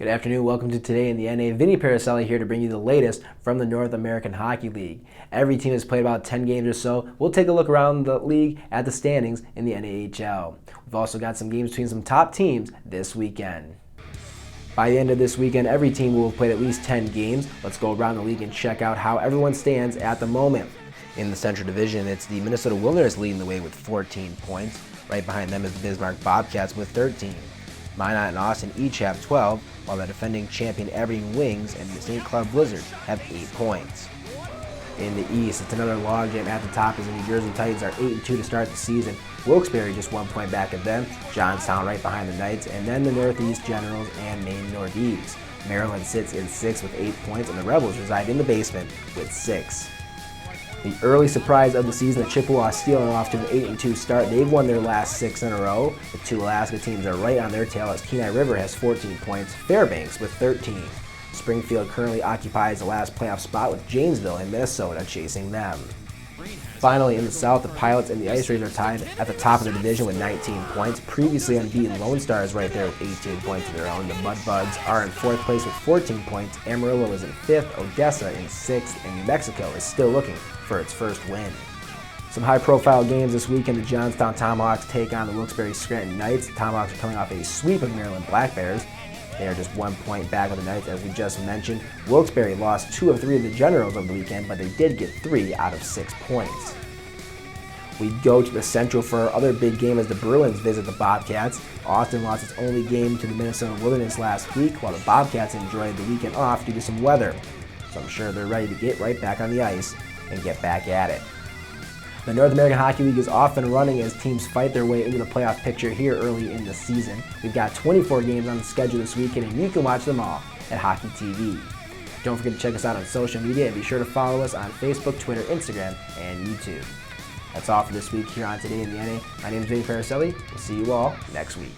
Good afternoon, welcome to Today in the NA. Vinny Paracelli here to bring you the latest from the North American Hockey League. Every team has played about 10 games or so. We'll take a look around the league at the standings in the NAHL. We've also got some games between some top teams this weekend. By the end of this weekend, every team will have played at least 10 games. Let's go around the league and check out how everyone stands at the moment. In the Central Division, it's the Minnesota Wilderness leading the way with 14 points. Right behind them is the Bismarck Bobcats with 13. Minot and Austin each have 12, while the defending champion Aberdeen Wings and the St. Cloud Blizzards have 8 points. In the East, it's another logjam at the top as the New Jersey Titans are 8-2 to start the season. Wilkes-Barre just 1 point back of them, Johnstown right behind the Knights, and then the Northeast Generals and Maine Northeast. Maryland sits in 6th with 8 points, and the Rebels reside in the basement with 6. The early surprise of the season, the Chippewa Steel, are off to an 8-2 start. They've won their last 6 in a row. The two Alaska teams are right on their tail as Kenai River has 14 points, Fairbanks with 13. Springfield currently occupies the last playoff spot with Janesville and Minnesota chasing them. Finally, in the South, the Pilots and the Ice Rays are tied at the top of the division with 19 points. Previously unbeaten Lone Star is right there with 18 points of their own. The Mudbugs are in 4th place with 14 points. Amarillo is in 5th, Odessa in 6th, and New Mexico is still looking for its first win. Some high-profile games this weekend. The Johnstown Tomahawks take on the Wilkes-Barre Scranton Knights. The Tomahawks are coming off a sweep of Maryland Black Bears. They are just 1 point back of the Knights, as we just mentioned. Wilkes-Barre lost 2 of 3 of the Generals over the weekend, but they did get 3 out of 6 points. We go to the Central for our other big game as the Bruins visit the Bobcats. Austin lost its only game to the Minnesota Wilderness last week, while the Bobcats enjoyed the weekend off due to some weather. So I'm sure they're ready to get right back on the ice and get back at it. The North American Hockey League is off and running as teams fight their way into the playoff picture here early in the season. We've got 24 games on the schedule this weekend, and you can watch them all at Hockey TV. Don't forget to check us out on social media and be sure to follow us on Facebook, Twitter, Instagram, and YouTube. That's all for this week here on Today in the NA. My name is Vinny Paracelli. We'll see you all next week.